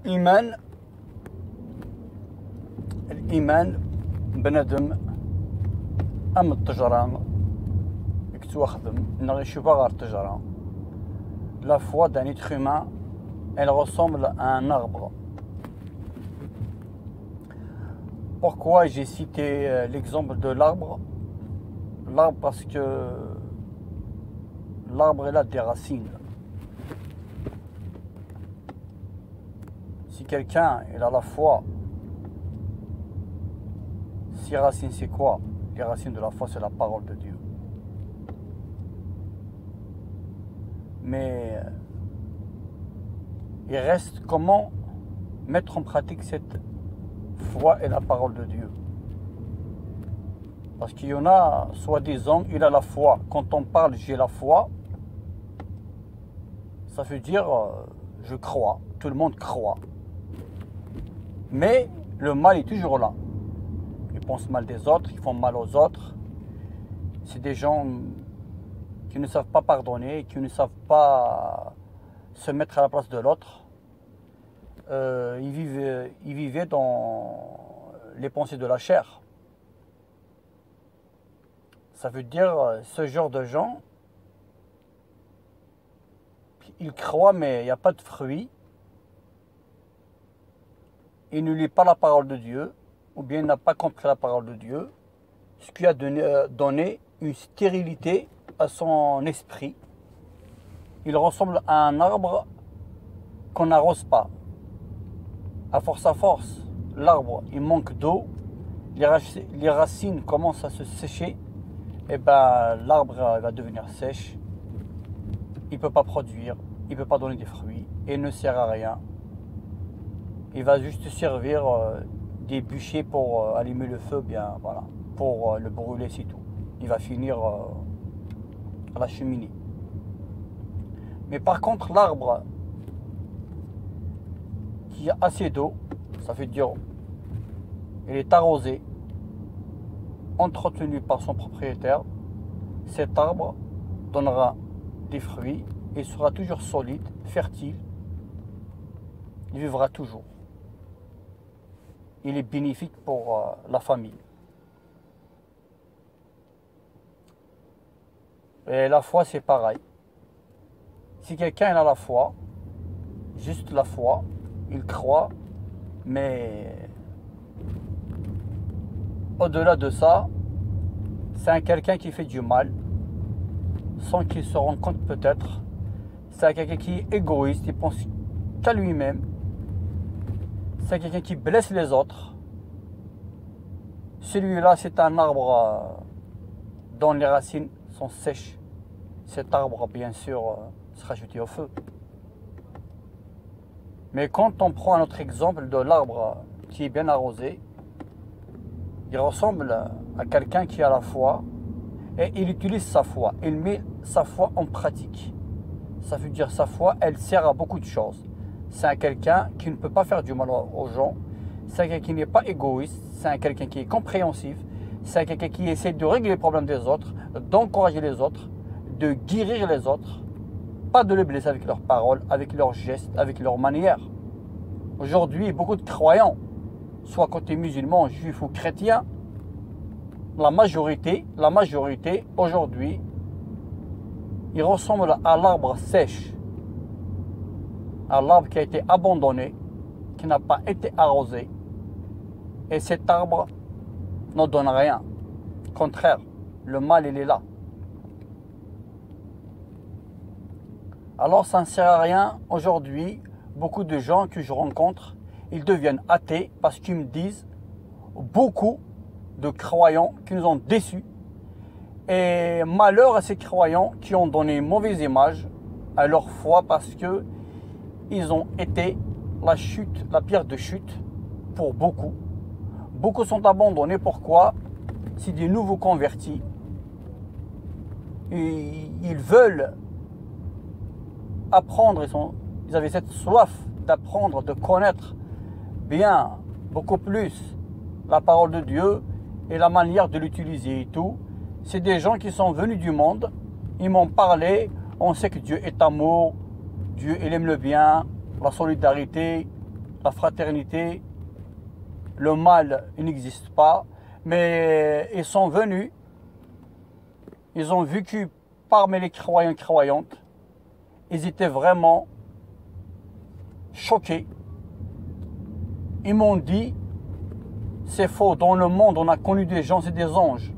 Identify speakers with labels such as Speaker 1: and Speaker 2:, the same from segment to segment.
Speaker 1: الإيمان بنادم أم التجرة يكتواخدم إنه يشوفها غير التجرة. La foi d'un être humain, elle ressemble à un arbre. Pourquoi j'ai cité l'exemple de l'arbre? L'arbre parce que l'arbre il a des racines. Si quelqu'un il a la foi, ses racines c'est quoi? Les racines de la foi c'est la parole de Dieu. Mais il reste comment mettre en pratique cette foi et la parole de Dieu. Parce qu'il y en a, soi-disant, il a la foi. Quand on parle j'ai la foi, ça veut dire je crois, tout le monde croit. Mais le mal est toujours là. Ils pensent mal des autres, ils font mal aux autres. C'est des gens qui ne savent pas pardonner, qui ne savent pas se mettre à la place de l'autre. Ils vivaient dans les pensées de la chair. Ça veut dire ce genre de gens, ils croient mais il n'y a pas de fruit. Il ne lit pas la parole de Dieu, ou bien il n'a pas compris la parole de Dieu, ce qui a donné une stérilité à son esprit. Il ressemble à un arbre qu'on n'arrose pas. À force, l'arbre, il manque d'eau, les racines commencent à se sécher, et ben l'arbre va devenir sèche, il ne peut pas produire, il ne peut pas donner des fruits, et il ne sert à rien. Il va juste servir des bûchers pour allumer le feu, bien voilà, pour le brûler, c'est tout. Il va finir à la cheminée. Mais par contre, l'arbre qui a assez d'eau, ça veut dire il est arrosé, entretenu par son propriétaire, cet arbre donnera des fruits et sera toujours solide, fertile, il vivra toujours. Il est bénéfique pour la famille. Et la foi, c'est pareil. Si quelqu'un a la foi, juste la foi, il croit, mais au-delà de ça, c'est quelqu'un qui fait du mal, sans qu'il se rende compte peut-être. C'est quelqu'un qui est égoïste, il pense qu'à lui-même. C'est quelqu'un qui blesse les autres. Celui-là, c'est un arbre dont les racines sont sèches. Cet arbre, bien sûr, sera jeté au feu. Mais quand on prend un autre exemple de l'arbre qui est bien arrosé, il ressemble à quelqu'un qui a la foi et il utilise sa foi. Il met sa foi en pratique. Ça veut dire sa foi, elle sert à beaucoup de choses. C'est quelqu'un qui ne peut pas faire du mal aux gens. C'est quelqu'un qui n'est pas égoïste. C'est quelqu'un qui est compréhensif. C'est quelqu'un qui essaie de régler les problèmes des autres, d'encourager les autres, de guérir les autres. Pas de les blesser avec leurs paroles, avec leurs gestes, avec leurs manières. Aujourd'hui, beaucoup de croyants, soit côté musulman, juif ou chrétien, la majorité aujourd'hui, ils ressemblent à l'arbre sèche. À l'arbre qui a été abandonné, qui n'a pas été arrosé. Et cet arbre ne donne rien. Au contraire, le mal, il est là. Alors, ça ne sert à rien. Aujourd'hui, beaucoup de gens que je rencontre, ils deviennent athées parce qu'ils me disent beaucoup de croyants qui nous ont déçus. Et malheur à ces croyants qui ont donné une mauvaise image à leur foi parce que ils ont été la pierre de chute pour beaucoup. Beaucoup sont abandonnés. Pourquoi? C'est des nouveaux convertis. Ils veulent apprendre. Ils avaient cette soif d'apprendre, de connaître bien, beaucoup plus la parole de Dieu et la manière de l'utiliser et tout. C'est des gens qui sont venus du monde. Ils m'ont parlé. On sait que Dieu est amour. Dieu, il aime le bien, la solidarité. la fraternité, le mal n'existe pas, mais ils sont venus, ils ont vécu parmi les croyants et croyantes, ils étaient vraiment choqués. Ils m'ont dit, c'est faux, dans le monde on a connu des gens et des anges.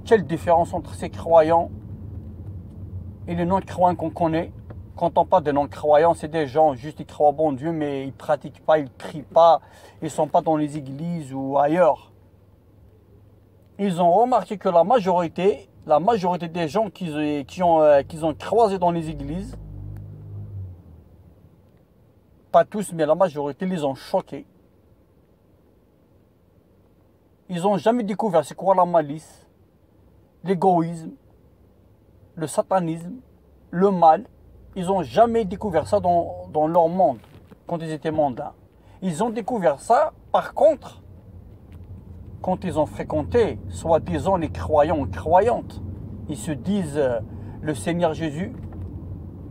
Speaker 1: Quelle différence entre ces croyants et les non-croyants qu'on connaît? Quand on parle de non-croyants, c'est des gens, juste ils croient au bon Dieu, mais ils ne pratiquent pas, ils ne prient pas, ils ne sont pas dans les églises ou ailleurs. Ils ont remarqué que la majorité des gens qu'ils ont croisés dans les églises, pas tous, mais la majorité, les ont choqués. Ils n'ont jamais découvert c'est quoi la malice, l'égoïsme, le satanisme, le mal. Ils n'ont jamais découvert ça dans leur monde, quand ils étaient mondains. Ils ont découvert ça, par contre, quand ils ont fréquenté, soi-disant les croyants ou croyantes. Ils se disent, le Seigneur Jésus,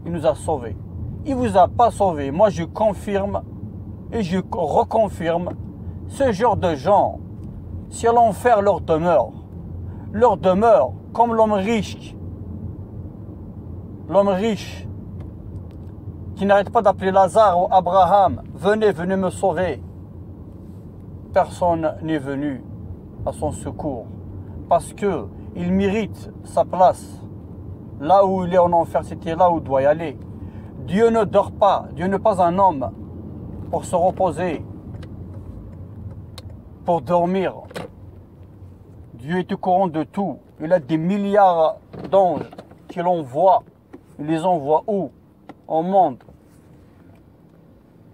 Speaker 1: il nous a sauvés. Il ne vous a pas sauvés. Moi, je confirme et je reconfirme, ce genre de gens, si l'enfer leur demeure comme l'homme riche qui n'arrête pas d'appeler Lazare ou Abraham, venez me sauver. Personne n'est venu à son secours parce qu'il mérite sa place. Là où il est en enfer, c'était là où il doit y aller. Dieu ne dort pas, Dieu n'est pas un homme pour se reposer, pour dormir. Dieu est au courant de tout. Il a des milliards d'anges qu'il envoie. Il les envoie où? Au monde.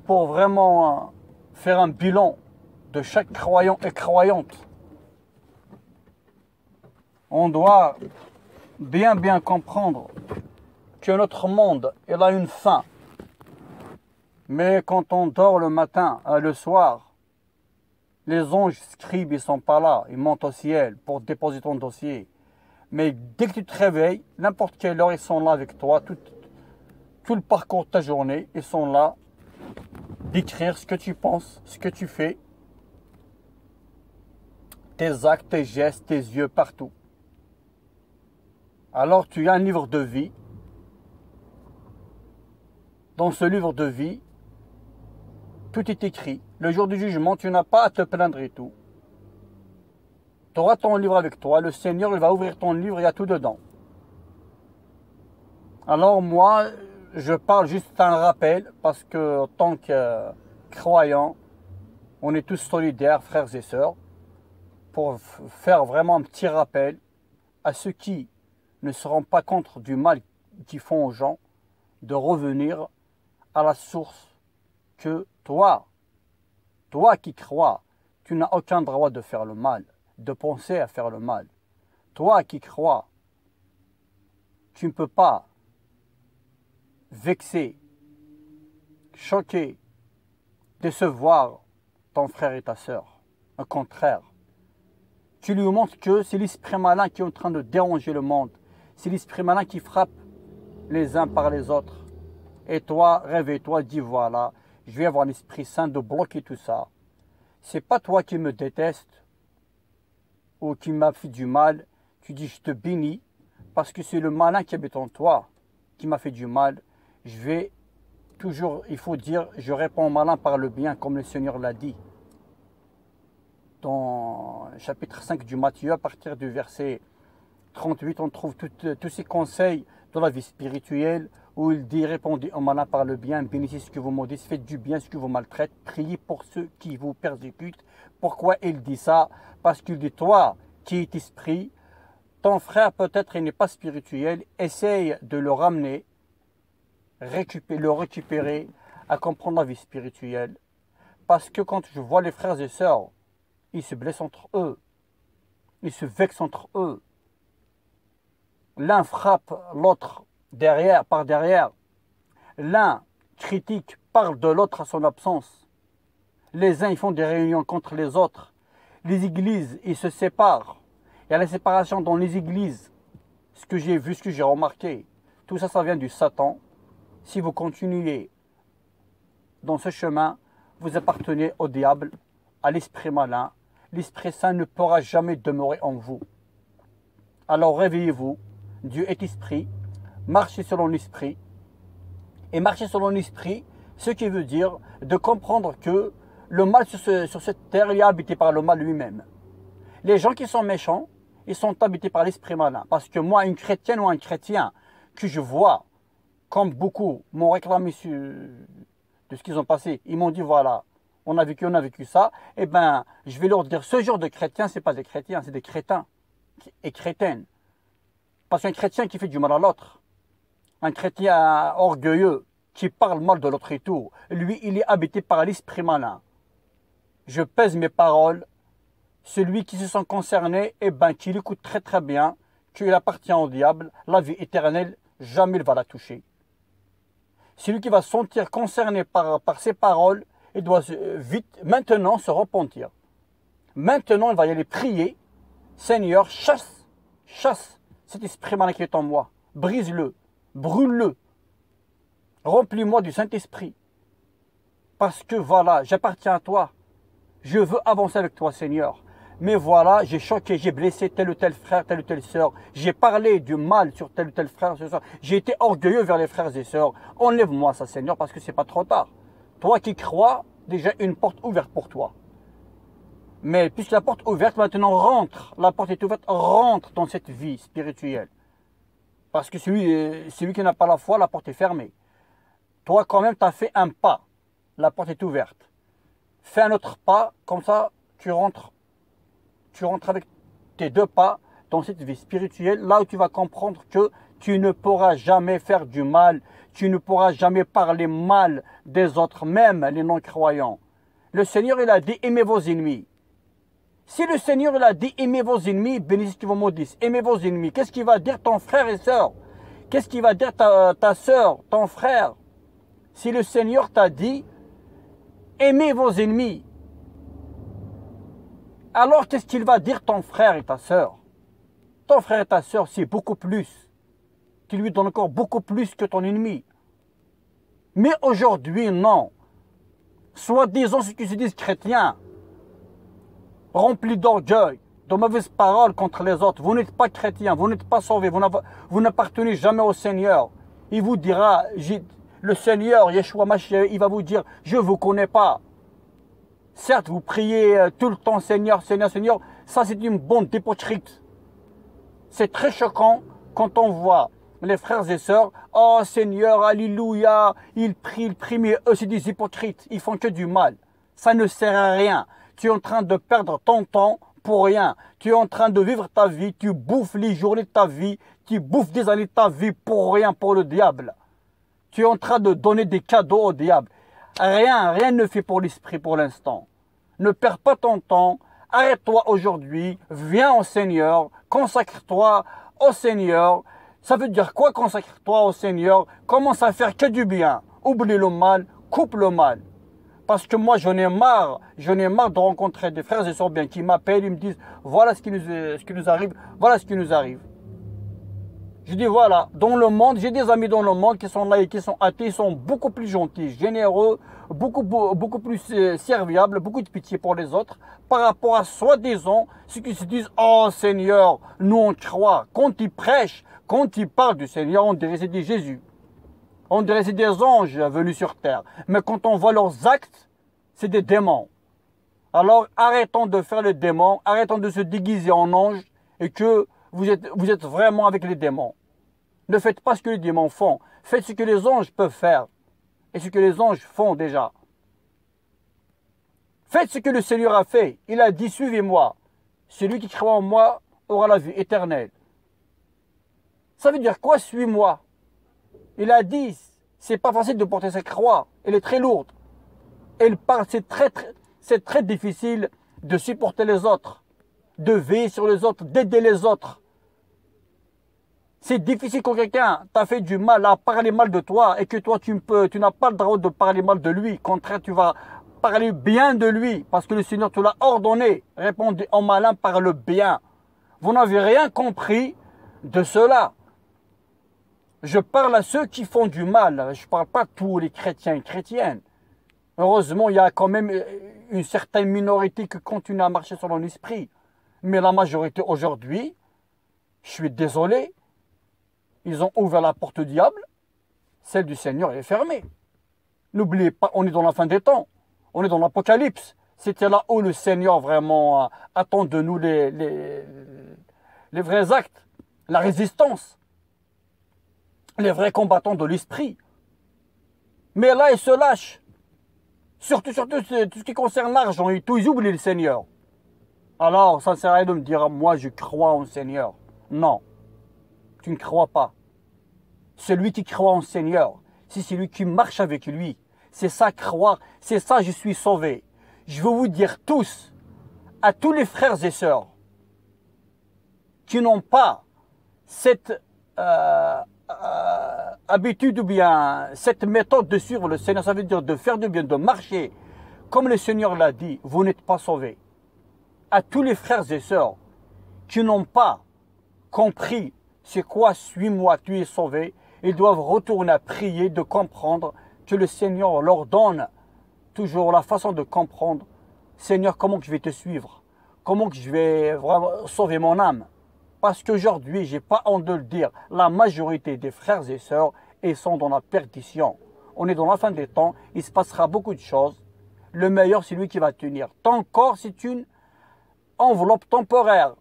Speaker 1: Pour vraiment faire un bilan de chaque croyant et croyante. On doit bien comprendre que notre monde, il a une fin. Mais quand on dort le matin, le soir, les anges scribes, ils sont pas là. Ils montent au ciel pour déposer ton dossier. Mais dès que tu te réveilles, n'importe quelle heure, ils sont là avec toi. Tout le parcours de ta journée, ils sont là d'écrire ce que tu penses, ce que tu fais, tes actes, tes gestes, tes yeux, partout. Alors tu as un livre de vie. Dans ce livre de vie, tout est écrit. Le jour du jugement, tu n'as pas à te plaindre et tout. Tu auras ton livre avec toi. Le Seigneur, il va ouvrir ton livre, il y a tout dedans. Alors moi, je parle juste un rappel parce que en tant que croyants, on est tous solidaires, frères et sœurs, pour faire vraiment un petit rappel à ceux qui ne se rendent pas compte du mal qu'ils font aux gens, de revenir à la source que toi qui crois, tu n'as aucun droit de faire le mal, de penser à faire le mal. Toi qui crois, tu ne peux pas vexer, choquer, décevoir ton frère et ta sœur. Au contraire, tu lui montres que c'est l'esprit malin qui est en train de déranger le monde. C'est l'esprit malin qui frappe les uns par les autres. Et toi, réveille-toi, dis voilà, je vais avoir l'esprit saint de bloquer tout ça. C'est pas toi qui me détestes ou qui m'a fait du mal. Tu dis je te bénis parce que c'est le malin qui habite en toi qui m'a fait du mal. Je vais toujours, il faut dire, je réponds au malin par le bien comme le Seigneur l'a dit. Dans le chapitre 5 du Matthieu, à partir du verset 38, on trouve tous ces conseils de la vie spirituelle où il dit répondez au malin par le bien, bénissez ce que vous maudissez, faites du bien ce que vous maltraitez, priez pour ceux qui vous persécutent. Pourquoi il dit ça? Parce qu'il dit toi qui es esprit, ton frère peut-être il n'est pas spirituel, essaye de le ramener, le récupérer à comprendre la vie spirituelle. Parce que quand je vois les frères et sœurs, ils se blessent entre eux, ils se vexent entre eux. L'un frappe l'autre par derrière. L'un critique, parle de l'autre à son absence. Les uns ils font des réunions contre les autres. Les églises, ils se séparent. Il y a la séparation dans les églises. Ce que j'ai vu, ce que j'ai remarqué, tout ça, ça vient du Satan. Si vous continuez dans ce chemin, vous appartenez au diable, à l'esprit malin. L'Esprit Saint ne pourra jamais demeurer en vous. Alors réveillez-vous, Dieu est esprit, marchez selon l'esprit. Et marcher selon l'esprit, ce qui veut dire de comprendre que le mal sur cette terre, il est habité par le mal lui-même. Les gens qui sont méchants, ils sont habités par l'esprit malin. Parce que moi, une chrétienne ou un chrétien que je vois, comme beaucoup m'ont réclamé de ce qu'ils ont passé, ils m'ont dit voilà, on a vécu ça, eh bien, je vais leur dire, ce genre de chrétiens, ce n'est pas des chrétiens, c'est des crétins et crétaines. Parce qu'un chrétien qui fait du mal à l'autre, un chrétien orgueilleux, qui parle mal de l'autre et tout, lui, il est habité par l'esprit malin. Je pèse mes paroles. Celui qui se sent concerné, eh ben, qu'il écoute très très bien, qu'il appartient au diable, la vie éternelle, jamais il va la toucher. Celui qui va se sentir concerné par ces paroles, il doit vite, maintenant, se repentir. Maintenant, il va y aller prier. Seigneur, chasse cet esprit malin qui est en moi. Brise-le, brûle-le. Remplis-moi du Saint-Esprit. Parce que voilà, j'appartiens à toi. Je veux avancer avec toi, Seigneur. Mais voilà, j'ai choqué, j'ai blessé tel ou tel frère, telle ou telle sœur. J'ai parlé du mal sur tel ou tel frère, sœur. J'ai été orgueilleux vers les frères et sœurs. Enlève-moi ça, Seigneur, parce que c'est pas trop tard. Toi qui crois, déjà une porte ouverte pour toi. Mais puisque la porte ouverte, maintenant rentre. La porte est ouverte, rentre dans cette vie spirituelle. Parce que celui qui n'a pas la foi, la porte est fermée. Toi, quand même, tu as fait un pas. La porte est ouverte. Fais un autre pas, comme ça, tu rentres avec tes 2 pas dans cette vie spirituelle, là où tu vas comprendre que tu ne pourras jamais faire du mal, tu ne pourras jamais parler mal des autres, même les non-croyants. Le Seigneur, il a dit, aimez vos ennemis. Si le Seigneur, il a dit, aimez vos ennemis, bénissez qui vous maudissent, aimez vos ennemis, qu'est-ce qu'il va dire ton frère et sœur? Qu'est-ce qu'il va dire ta sœur, ton frère? Si le Seigneur t'a dit, aimez vos ennemis, alors qu'est-ce qu'il va dire ton frère et ta sœur? Ton frère et ta sœur, c'est beaucoup plus. Tu lui donnes encore beaucoup plus que ton ennemi. Mais aujourd'hui, non. Soi-disant ceux qui se disent chrétiens, remplis d'orgueil, de mauvaises paroles contre les autres. Vous n'êtes pas chrétien, vous n'êtes pas sauvé, vous n'appartenez jamais au Seigneur. Il vous dira, le Seigneur, Yeshua Mashiach, il va vous dire, je ne vous connais pas. Certes, vous priez tout le temps, Seigneur, Seigneur, Seigneur. Ça, c'est une bande d'hypocrites. C'est très choquant quand on voit les frères et sœurs. Oh Seigneur, alléluia, ils prient, mais eux, c'est des hypocrites. Ils font que du mal. Ça ne sert à rien. Tu es en train de perdre ton temps pour rien. Tu es en train de vivre ta vie. Tu bouffes les journées de ta vie. Tu bouffes des années de ta vie pour rien, pour le diable. Tu es en train de donner des cadeaux au diable. Rien ne fait pour l'esprit pour l'instant. Ne perds pas ton temps. Arrête-toi aujourd'hui. Viens au Seigneur. Consacre-toi au Seigneur. Ça veut dire quoi, consacre-toi au Seigneur? Commence à faire que du bien. Oublie le mal. Coupe le mal. Parce que moi, j'en ai marre de rencontrer des frères et sœurs bien qui m'appellent. Ils me disent, voilà ce qui nous arrive. Voilà ce qui nous arrive. Je dis voilà, dans le monde, j'ai des amis dans le monde qui sont laïcs, qui sont athées, ils sont beaucoup plus gentils, généreux, beaucoup plus serviables, beaucoup de pitié pour les autres, par rapport à soi-disant ceux qui se disent « Oh Seigneur, nous on croit ». Quand ils prêchent, quand ils parlent du Seigneur, on dirait c'est des Jésus. On dirait c'est des anges venus sur terre. Mais quand on voit leurs actes, c'est des démons. Alors arrêtons de faire les démons, arrêtons de se déguiser en ange et que vous êtes vraiment avec les démons. Ne faites pas ce que les démons font. Faites ce que les anges peuvent faire. Et ce que les anges font déjà. Faites ce que le Seigneur a fait. Il a dit, suivez-moi. Celui qui croit en moi aura la vie éternelle. Ça veut dire quoi, suis-moi? Il a dit, c'est pas facile de porter cette croix. Elle est très lourde. Elle parle, c'est très difficile de supporter les autres. De veiller sur les autres, d'aider les autres. C'est difficile quand quelqu'un t'a fait du mal, a parlé mal de toi et que toi tu n'as pas le droit de parler mal de lui. Au contraire, tu vas parler bien de lui parce que le Seigneur te l'a ordonné. Répondez en malin par le bien. Vous n'avez rien compris de cela. Je parle à ceux qui font du mal. Je ne parle pas à tous les chrétiens et chrétiennes. Heureusement, il y a quand même une certaine minorité qui continue à marcher selon l'esprit. Mais la majorité aujourd'hui, je suis désolé, ils ont ouvert la porte au diable, celle du Seigneur est fermée. N'oubliez pas, on est dans la fin des temps, on est dans l'Apocalypse. C'était là où le Seigneur vraiment attend de nous les vrais actes, la résistance, les vrais combattants de l'esprit. Mais là, ils se lâchent. Surtout tout ce qui concerne l'argent et tout, ils oublient le Seigneur. Alors, ça ne sert à rien de me dire, moi je crois en Seigneur. Non, tu ne crois pas. Celui qui croit en Seigneur, c'est celui qui marche avec lui. C'est ça croire, c'est ça je suis sauvé. Je veux vous dire tous, à tous les frères et sœurs, qui n'ont pas cette habitude ou bien cette méthode de suivre le Seigneur, ça veut dire de faire du bien, de marcher, comme le Seigneur l'a dit, vous n'êtes pas sauvés. À tous les frères et sœurs qui n'ont pas compris c'est quoi, suis-moi, tu es sauvé, ils doivent retourner à prier, de comprendre que le Seigneur leur donne toujours la façon de comprendre, Seigneur, comment je vais te suivre, comment je vais vraiment sauver mon âme. Parce qu'aujourd'hui, je n'ai pas honte de le dire, la majorité des frères et sœurs, ils sont dans la perdition. On est dans la fin des temps, il se passera beaucoup de choses. Le meilleur, c'est lui qui va tenir. Ton corps, c'est une enveloppe temporaire.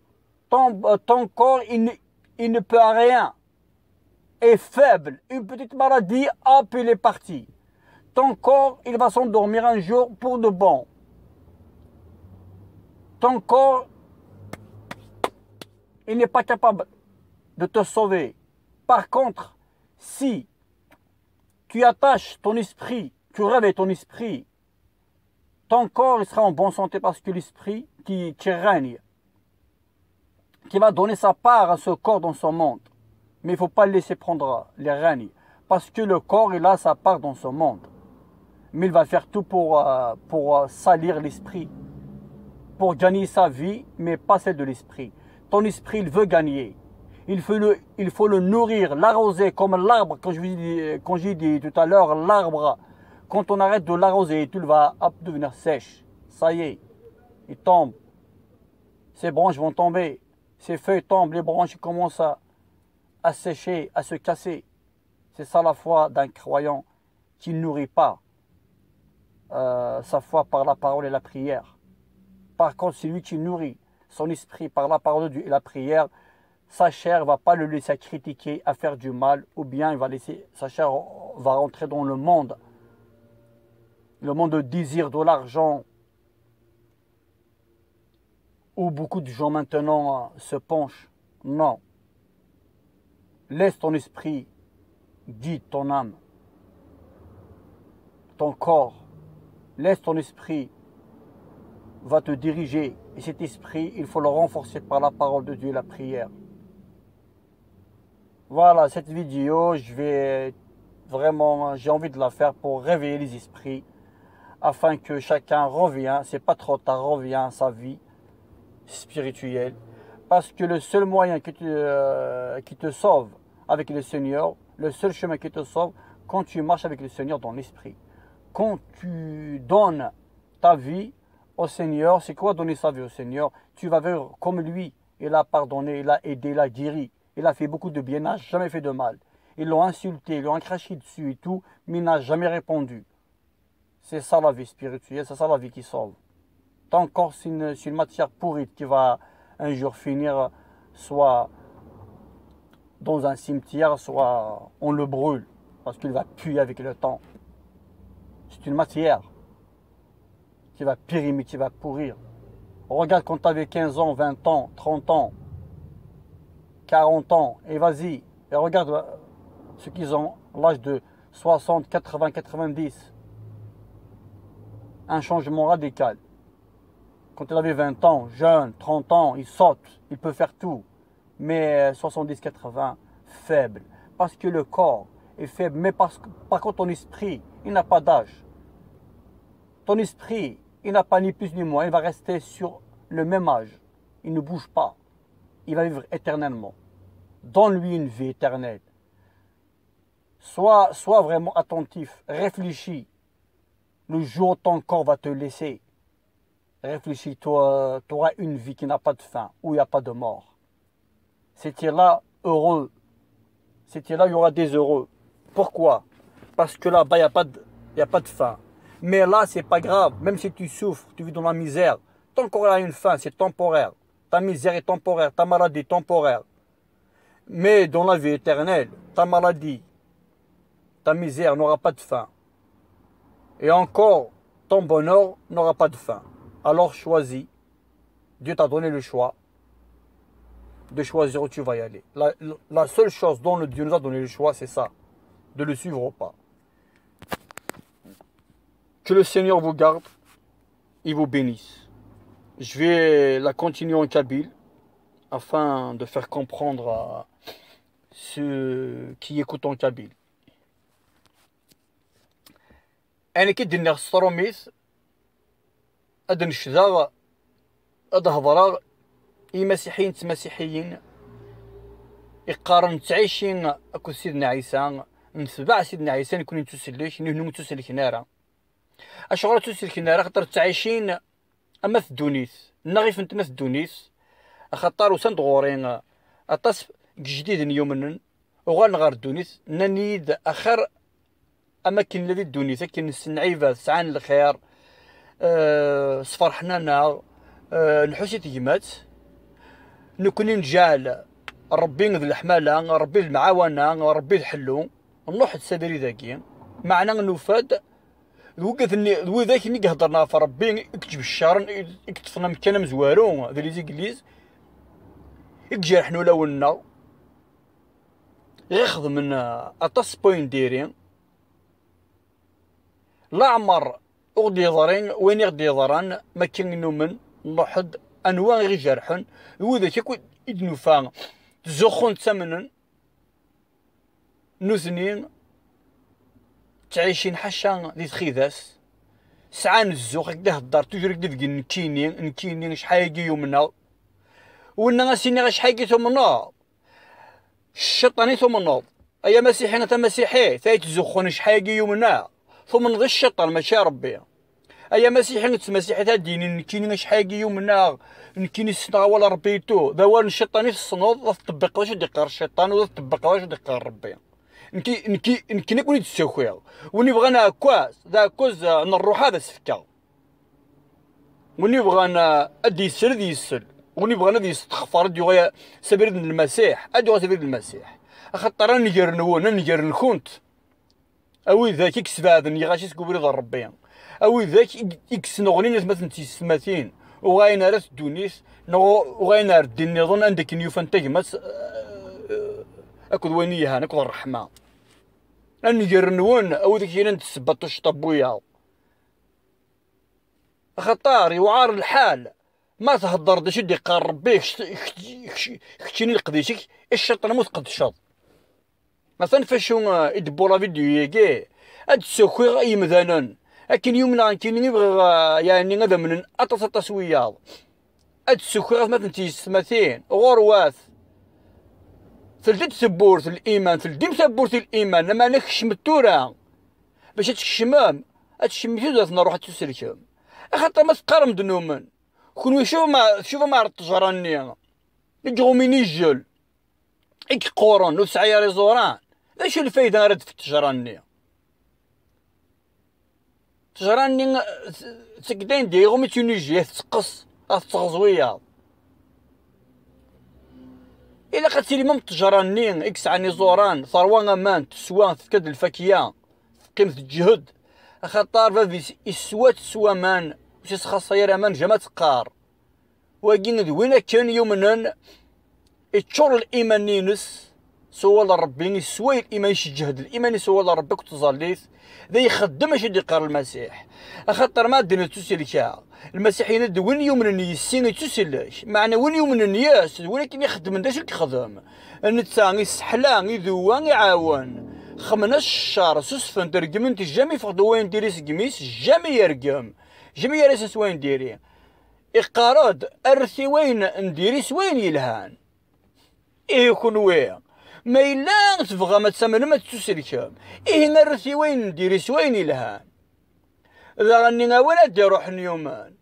Speaker 1: Ton corps, il ne peut rien. Est faible. Une petite maladie, hop, il est parti. Ton corps, il va s'endormir un jour pour de bon. Ton corps, il n'est pas capable de te sauver. Par contre, si tu attaches ton esprit, tu réveilles ton esprit, ton corps il sera en bonne santé parce que l'esprit qui règne, qui va donner sa part à ce corps dans son monde. Mais il ne faut pas le laisser prendre les règnes. Parce que le corps, il a sa part dans ce monde. Mais il va faire tout pour salir l'esprit. Pour gagner sa vie, mais pas celle de l'esprit. Ton esprit, il veut gagner. Il faut le nourrir, l'arroser comme l'arbre. Quand j'ai dit tout à l'heure, l'arbre, quand on arrête de l'arroser, tout va devenir sèche. Ça y est, il tombe. Ses branches vont tomber. Ses feuilles tombent, les branches commencent à sécher, à se casser. C'est ça la foi d'un croyant qui ne nourrit pas sa foi par la parole et la prière. Par contre, celui qui nourrit son esprit par la parole de Dieu et la prière, sa chair ne va pas le laisser critiquer, à faire du mal, ou bien sa chair va rentrer dans le monde de désir de l'argent, où beaucoup de gens maintenant se penchent. Non. Laisse ton esprit guide ton âme, ton corps. Laisse ton esprit va te diriger. Et cet esprit, il faut le renforcer par la parole de Dieu et la prière. Voilà, cette vidéo, j'ai envie de la faire pour réveiller les esprits, afin que chacun revienne, c'est pas trop tard, revient à sa vie spirituelle. Parce que le seul moyen qui te sauve avec le Seigneur, le seul chemin qui te sauve, quand tu marches avec le Seigneur dans l'esprit. Quand tu donnes ta vie au Seigneur, c'est quoi donner sa vie au Seigneur? Tu vas vivre comme lui. Il a pardonné, il a aidé, il a guéri. Il a fait beaucoup de bien, il n'a jamais fait de mal. Ils l'ont insulté, ils l'ont craché dessus et tout, mais il n'a jamais répondu. C'est ça la vie spirituelle, c'est ça la vie qui sauve. Ton corps, c'est une matière pourrie qui va un jour finir soit dans un cimetière, soit on le brûle, parce qu'il va puer avec le temps. C'est une matière qui va périmer, qui va pourrir. Regarde quand tu avais 15 ans, 20 ans, 30 ans, 40 ans, et vas-y, et regarde ceux qui ont l'âge de 60, 80, 90. Un changement radical. Quand il avait 20 ans, jeune, 30 ans, il saute, il peut faire tout. Mais 70, 80, faible. Parce que le corps est faible, mais par contre ton esprit, il n'a pas d'âge. Ton esprit, il n'a pas ni plus ni moins, il va rester sur le même âge. Il ne bouge pas. Il va vivre éternellement. Donne-lui une vie éternelle. Sois vraiment attentif, réfléchis. le jour où ton corps va te laisser, réfléchis-toi, tu auras une vie qui n'a pas de fin, où il n'y a pas de mort. C'était là heureux. C'était là, il y aura des heureux. Pourquoi? Parce que là-bas, il n'y a pas de fin. Mais là, c'est pas grave. Même si tu souffres, tu vis dans la misère, ton corps a une fin, c'est temporaire. Ta misère est temporaire, ta maladie est temporaire. Mais dans la vie éternelle, ta maladie, ta misère n'aura pas de fin. Et encore, ton bonheur n'aura pas de fin. Alors choisis. Dieu t'a donné le choix de choisir où tu vas y aller. La seule chose dont le Dieu nous a donné le choix, c'est ça. De le suivre ou pas. Que le Seigneur vous garde. Il vous bénisse. Je vais la continuer en kabyle afin de faire comprendre à ceux qui écoutent en kabyle. أنا كي دير الصروميس أدن الشذا أدهضرا مسيحيين مسيحيين يقارن تعيشين أكو سيدنا عيسى نتبع سيدنا عيسى يكون نتوسلش نهنو نتوسلك نارا أشغل توسلك نارا خاطر تعيشين أما في الدونيس نغيف نتنا في الدونيس خاطر وسند غورين أطاس جديد يومن وغنغار الدونيس ننيد آخر أماكن الذي الدونيس كاين السنعيفة سعان الخير صفر حنانا نحوسي تيمات نكون نجعل ربي ذي الحمالة ربي المعاونة ربي الحلو نروح السدري ذاكي معنا نوفاد وقت ذاك اللي هضرنا فربي يكتب الشهر يكتفنا مكان مزوارو ذي ليزيكليز يجرح حنا لولنا ياخذ من أطاس بوين ديرين لا عمر أغدي يضرين وين يغدي يضران ما كان نومن نوحد أنواع غير جرحن وذا كيكون إدنوفا تزخون ثمنا نوزنين تعيشين حشا دي تخيذاس سعان الزوخ هكذا الدار تجري كدي نكيني شحال يومنا ونا غاسيني شحال ثم النار الشيطاني ثم النار أيا مسيحي أنت مسيحي ثايت تزخون شحال يومنا ثم نضي الشيطان ماشي ربي أيا مسيحي أنت مسيحي تديني نكيني شحال يومنا نكيني السنة ولا ربيتو ذوال الشيطاني في الصنوض تطبق واش يقار الشيطان ولا تطبق واش يقار ربي نكي نكون يتسوخيا وني بغانا كواس ذا كوز نروح هذا سفكا وني بغانا ادي يسر دي يسر وني بغانا دي يستغفر دي غيا سبيل المسيح ادي سبيل المسيح خاطر نجر نون نجر نكونت اوي ذاك يكسب هذا غاشي سكوبري ضر ربي اوي ذاك يكسنغني ناس مثلا تيسماتين وغاينا راس دونيس وغاينا ردي النظام عندك نيوفان تجمس اكو وينيها اكو الرحمه نجر نون او ذاك شي نتسبطوش طبويا خطار يوعار الحال ما تهضر داش يدي قرب بيك خشيني القديشك الشيطان مثقد الشط مثلا فاشو يدبو لا فيديو ياكي هاد السوكي غاي مثلا لكن يومنا كاين يبغى يعني غدا من اطاس وياض هاد السوكي مثلا تيسماتين غرواث ثلث سبورت الايمان ثلث سبورت الايمان لما نخشم التورا باش تشمام هادشي ذات نروح تسلكم خاطر ما تقارم دنومن كون شوف ما التجراني يجو من يجل إك قورن وسعي ريزوران ايش الفايدة رد في التجراني تجراني سكدين ديغو تونيجيه تقص تغزوية إلا قتلي مم تجراني إكس عني زوران ثروان أمان تسوان تفكد الفاكية قيمة الجهد خاطر فافيس إسوات سوا مان وش خاصير أمان جما تقار وكين وين كان يومنا يتشور الإيمان نينس سوال ربي سوى الإيمان يشجهد الإيمان سوال ربك وتظليث ذا يخدم اش يقار المسيح خاطر ما دنا تسلكا المسيحيين د وين يومنا يسين يتسلش معنا وين يومنا ياس ولكن يخدم داش الخدم نتا يسحلا يذوان يعاون خمنا الشهر سوسفن ترقم انت جامي فقد وين ديري سقميس جامي يرقم جامي يرسس وين ديري إقاراد أرثي وين نديري سوين يلهان إيه يكون وين ما إلا تبغى ما تسمن ما تسلكم إيه نرثي وين نديري سوين يلهان إذا غني ولا دي روح يومان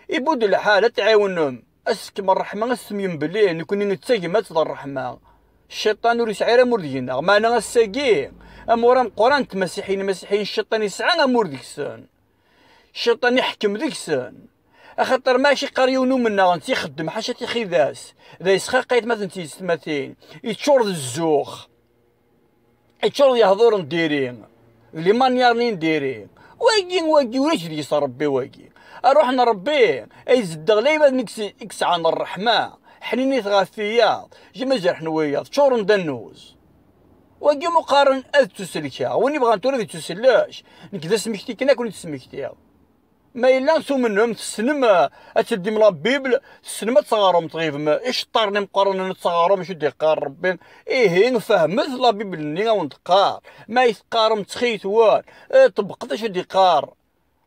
Speaker 1: يبود الحالة تعاونهم أسكم الرحمة اسم بليه نكون نتساقي الرحمة الشيطان ور يسعى أمور ديالنا ما أنا الساقي أمورام قران مسيحيين الشيطان يسعى أمور ديكسان الشيطان يحكم ديكسان أخاطر ماشي قريونو منا غنت يخدم حاشا تيخيداس إذا يسخاقيت مثلا تيستماتين يتشور الزوخ يتشور يهضر نديرين اللي مانيارني نديرين واقي ولاش ديس ربي واقي اروح نربيه يزد غليبه نكس عن الرحمه حنيني ثغافيه جي جرح نويا تشور ندنوز واقي مقارن تسلكها وني بغا نتوري تسلاش نكذا سمكتي كنا كنت سمكتي ما إلا نسو منهم تسنم أتدي من البيبل تسنم تصغرهم تغيب إيش طارني مقارنة تصغرهم شو ديقار ربي إيه نفهمت لا بيبل نيغا ونتقار ما يتقارم تخيت وان طبقت شو ديقار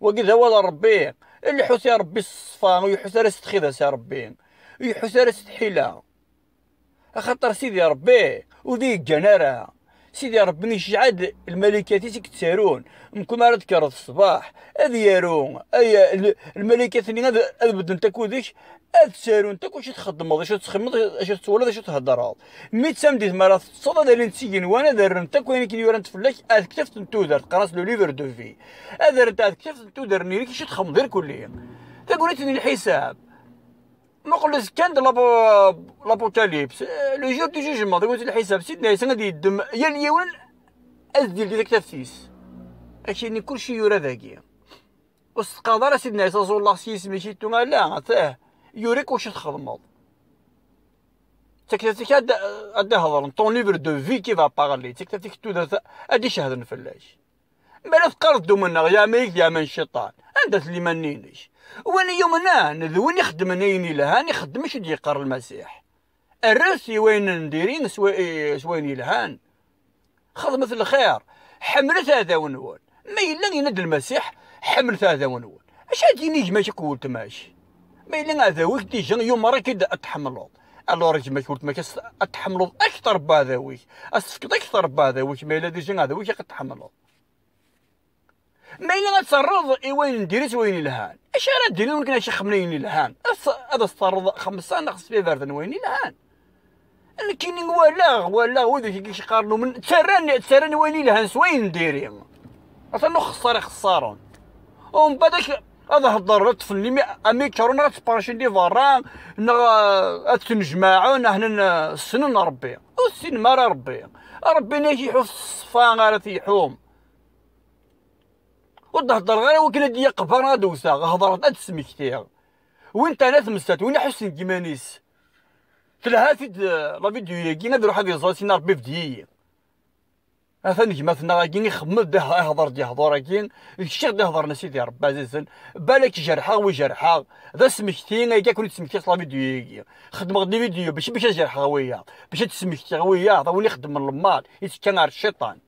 Speaker 1: وقد هو ربي اللي حوث يا ربي الصفان ويحوث راس تخيذا يا ربي ويحوث راس تحيلها أخطر سيدي يا ربي وذي الجنارة سيدي يا ربي نشعد الملكات تسارون ممكن ما تكرر الصباح أذيارون أي الملكات اللي هذا بدن تكو ذيش أتسارون تكو شو تخدم هذا شو تخمض شو تسولد شو تهدر ميت سامدي مرات صدى ذا لنسيين وانا ذا تكو يعني كي يورنت فلاش أكتفت نتودر قراص لو ليفر دو في هذا انت أكتفت نتودر نيريك شو تخمضير كليا تقول لي الحساب ما قلت كان لابوكاليبس لو جور دو جوجمون قلت الحساب سيدنا يسن غادي يدم يا اليوم ازدير ديك تفتيس اشيني كلشي يورا ذاكي واستقادر سيدنا يسوع الله سيس ماشي توما لا تاه يوريك واش تخدمض تكتاتيك هذا هضر طون ليفر دو في كي فا بارلي تكتاتيك تو هادي شهد نفلاش مالا تقردو منا يا ميك يا من الشيطان عندك اللي مانينيش وانا يومنا نذوين يخدم نيني لها نخدم شو يقر المسيح الراسي وين نديرين سوين يلهان خدمة الخير حملت هذا ونول ما إلا يند المسيح حملت هذا ونول اش هادي نيجي ماشي قولت ماشي ما إلا هذا ويك تيجي يوم مرة كده أتحملو الوريج ما قلت ما كاس أتحملو أكثر بهذا ويك أسفكت أكثر بهذا ويك ما إلا ديجي هذا ويك أتحملو ما إلا تصرض وين ندير وين يلهان اش انا ديري يمكن شي خمنين يلهان هذا صرض 5 ناقص فيه بردن وين يلهان انا كاين ولا وذاك كيش قارنوا من تسراني وين يلهان سوين نديري اصلا خسارون ومن بعدك هذا هضر الطفل اللي اميكرونا تبارشين دي فاران تنجمعوا هنا السنن ربي والسن ما ربي ناجي يحوس الصفا غير تيحوم وتهضر غير وكنا ديا قبر دوسا هضرت تسمكتيها وانت انا تمستات وين حسن كيمانيس تلها في لا فيديو ياكي غادي نروح هذه زوج سينا ربي بدي ثاني مثلا غادي يخمم ده يهضر كين الشيخ ده يهضر سيدي يا رب عزيزا بالك جرحه وجرحه ذا سمكتين كاع كنت سمكتي لا فيديو ياكي خدم غادي فيديو باش جرحه ويا باش تسمكتي ويا وني خدم المال يتكن على الشيطان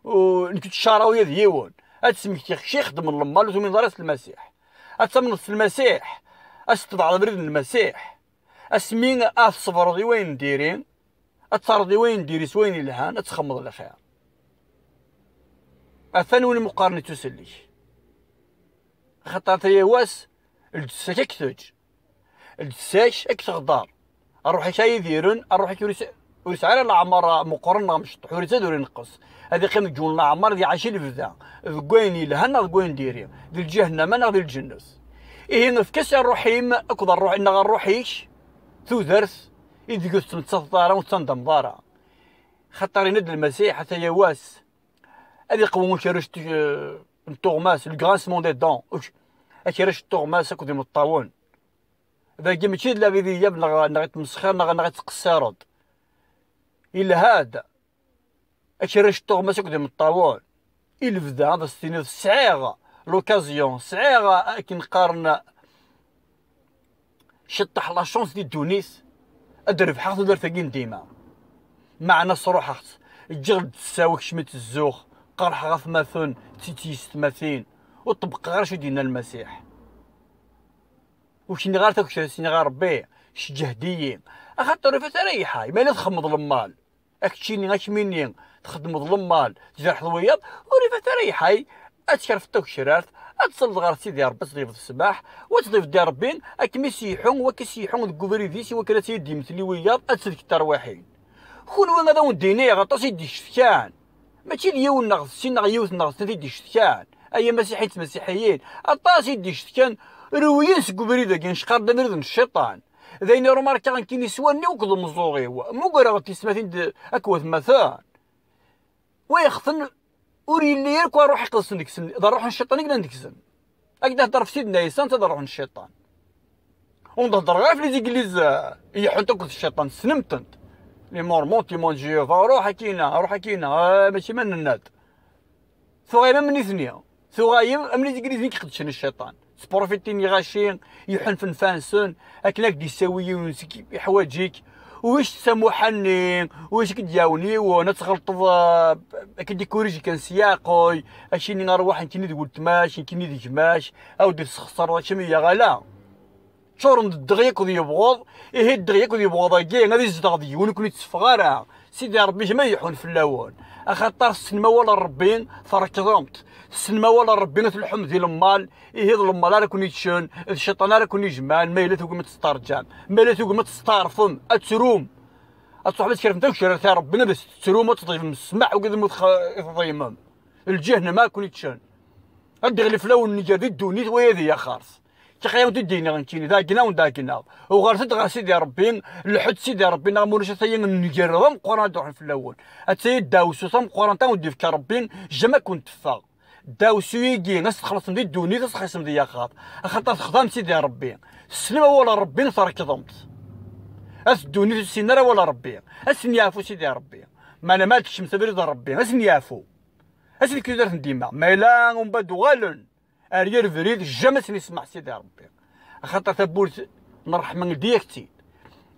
Speaker 1: ونكت الشراويه ديون أتسمكتي شي يخدم المال وتمين راس المسيح أتسمنص المسيح أستضع بريد المسيح أسمين الصبر دي وين نديرين أتصرضي وين ديري سوين الهان أتخمض الخير الثانوي المقارنة تسليش خطرت يواس الجساك اكتوج الجساش اكتغدار أروح شاي يديرون أروح ويسعر العمر مقارنة مش حوري تدور نقص هذه قيمة جون العمر دي عايشين في ذا ذقوين لهنا ذقوين ديري ذي الجهنم أنا ذي الجنس إيه نفكس الرحيم أكثر الروح إن الروحيش ثو ذرث إذا قلت متصدارة وتصندم ضارة خطر ند المسيح حتى يواس هذه قوم شرشت التوغماس الكرانسمون دي دون أشرشت التوغماس أكو ذي مطاون إذا قمت شيد لا بيدي يبنغ نغيت مسخير نغيت تقصارد إلا هذا أشرش التوغماس أكو ذي مطاون إلا بدا هذا السنة سعيغة لوكازيون سعيغة كي نقارن شطح لا شونس دي تونس أدرب حاط درتاكين ديما مع ناس روحات الجلد تساوي شميت الزوخ قرح غاف ماثون تيتيست ماثين وطبق غير شو دينا المسيح وشني غير تاكل شني غير ربي شجهديين أخاطر فتريحاي ما تخمض المال أكتشيني غاش منين تخدم المال تجرح الوياض وريفا تريحاي أتشرف تاك شرارت اتصل غير سيدي ربي تضيف الصباح وتضيف دي ربي اكمي سيحون وكسيحون دكوفري ديسي وكلا سيدي مثلي وياض اتسلك الترواحين خون وين هذا وديني غطاس يدي شتكان ماشي اليوم نغز سي نغيوث نغز تيدي شتكان اي مسيحيين اطاس يدي شتكان رويين سكوفري داك نشقار دمرد الشيطان ذاين روماركا غنكيني سواني وكذ مزوغي مو قرا غتي سماتين اكوث مثلا ويخثن وريلي يركو روح يقلصن ديك السن اذا روح الشيطان يقدر ديك السن اكدا هضر في سيدنا عيسى انت روح الشيطان ونهضر غير في لي زيكليز يحطوك الشيطان سنمتنت لي مورمونتي مون جيوفا روح كينا ماشي من الناد ثغايم من ثنيا ثغايم من لي زيكليز كيقدشن الشيطان سبروفيتيني غاشين يحن فنفانسون اكناك دي ساوي حوايجيك واش تسمو حنين واش كتجاوني وانا تغلط كديكوريجي كان سياقوي اشيني نروح انتني تقول تماش انتني ديجماش او دير تخسر شميه غالا شورن الدغيا كود يبغض ايه الدغيا كود يبغض كاع غادي يزدغ ديون كون يتصفغارا سيدي ربي جما يحون في اللون اخاطر السنما ولا ربين فركضمت السنما ولا ربي تلحم ديال المال ايه المال راه كون يتشن الشيطان راه كون يجمع مايلات وكما تسترجم مايلات وكما تستعرفم اتروم اتصحب تكرف نتا وشرا تاع ربنا باش تروم وتضيف من السماع وكذا تضيمم الجهنم ما كون يتشن الدغلي في لون نجادي الدونيت ويا يا خارص تخيل تدينا غنتيني داكنا وداكنا وغارت غا سيدي ربي لحد سيدي ربي نغمورش تاين نجرهم قران دوح في الاول اتاي داوسو ثم قران تا ودي في ربي جما كنت فا داوسو يجي ناس تخلص من الدوني تخلص من يا خاط خاطر خدام سيدي ربي السلمه ولا ربي تركضمت الدوني السنه ولا ربي اسنيافو سيدي ربي ما انا مالكش مسبرد ربي اسنيافو اسني كي درت ديما ميلا ومن بعد غالن اريال فريد جامس نسمع سيدي ربي خاطر تبولت نرحم ديكتي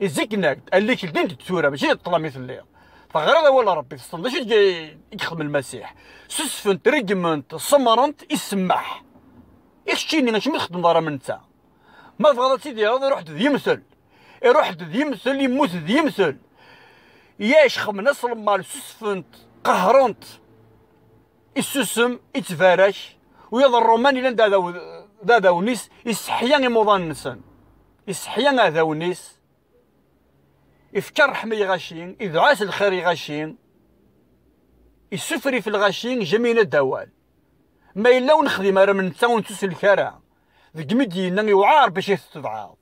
Speaker 1: يزكناك قال لك الدين تتورا ماشي طلع مثل الليل فغير ولا ربي في الصندوق جاي يخدم المسيح سسفنت ريجمنت صمرنت يسمح يشتيني ماشي يخدم دارا من نتا ما بغا سيدي هذا رحت يمثل يمثل يموت يمثل ياش خمنا صلمال سسفنت قهرنت السسم يتفارش ويلا الروماني لان دادا ونيس يسحيان يموضان نسن يسحيان هذا ونيس يفكر حمي غاشين يدعاس الخير غاشين يسفري في الغاشين جميل الدوال ما إلا ونخدم راه من نتا ونتوس الكرا ذيك مدينا يوعار باش يستضعاف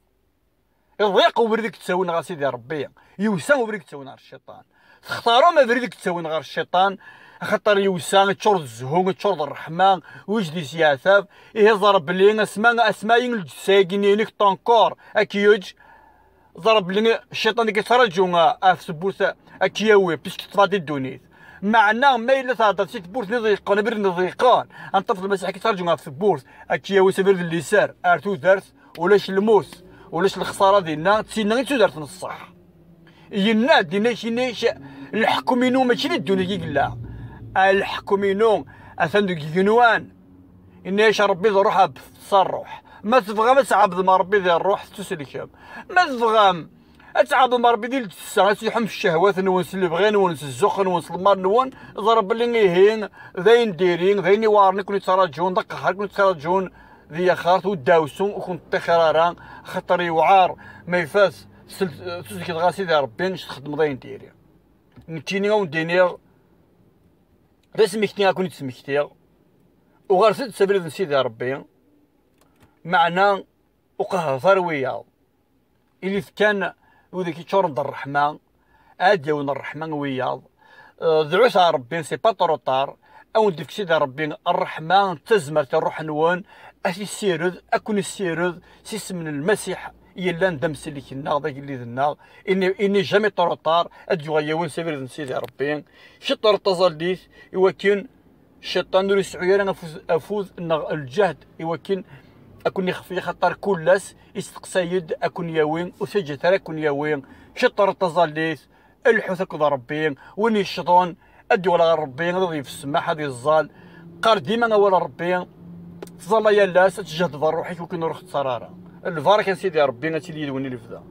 Speaker 1: يضيق وبردك تساوي غا سيدي ربي يوسان وبردك تساوي غير الشيطان تختاروا ما بردك تساوي غير الشيطان خاطر يوسان تشرد الزهوم تشرد الرحمن ويجدي سياساف إيه ضرب لي اسماء الجساقينينك طنكور اكيوج ضرب لي الشيطان كيترجو في سبوسه اكياوي باش تفادي الدونيت معنا ما الا تهضر سي تبورس نضيقون برد نضيقون انطفل المسيح كيترجو في سبورس اكياوي سبرد اليسار ارتو دارت ولاش الموس ولاش الخساره ديالنا تسينا غير تدارت نصح ينا دينا شي الحكومينو ماشي للدنيا كيقلا الحكومينو اثن كينوان إناش ربي روحها بتصرح ما تبغى ما تعبد ما ربي ذي الروح تسلكم ما تبغى تعبد ما ربي ديال الساعه تيحم في الشهوات نونس اللي بغي نونس الزخ نونس المار نون ضرب لي هين ذاين ديرين ذاين وارني كون يتراجعون دق قهر كون يتراجعون ذي خارت وداوسون وكون تخرارا خطر يوعار ما يفاس سلك غاسي ديال ربي نش تخدم ذاين ديري نتيني ونديني رسمي كني غنكون تسمكتي وغرست سبيل سيدي ربي معنا وقهر وياه اللي كان وذاك يتشور الرحمن عاد يون الرحمن وياه دعوس ربي سي با طروطار او نديك سيدي ربي الرحمن تزمر تروح نوان اش السيرد اكون السيرد سيس من المسيح يلا ندمس اللي كنا ذاك اللي ذنا اني جامي طروطار ادجو يون سبيل سيدي ربي شطر تزالديت يوكن الشيطان نور يسعو افوز الجهد يوكن اكون يخفي خطر كلاس يستقسيد اكون ياوين وسجت اكون ياوين شطر تزاليت الحوث كذا ربي وين الشيطان ادي ولا ربي غادي في السماء هذه الزال قال ديما ولا ربي تظل يا لاس تجهد روحك وكن روح تصراره الفار كان سيدي ربي نتي لي وني الفدا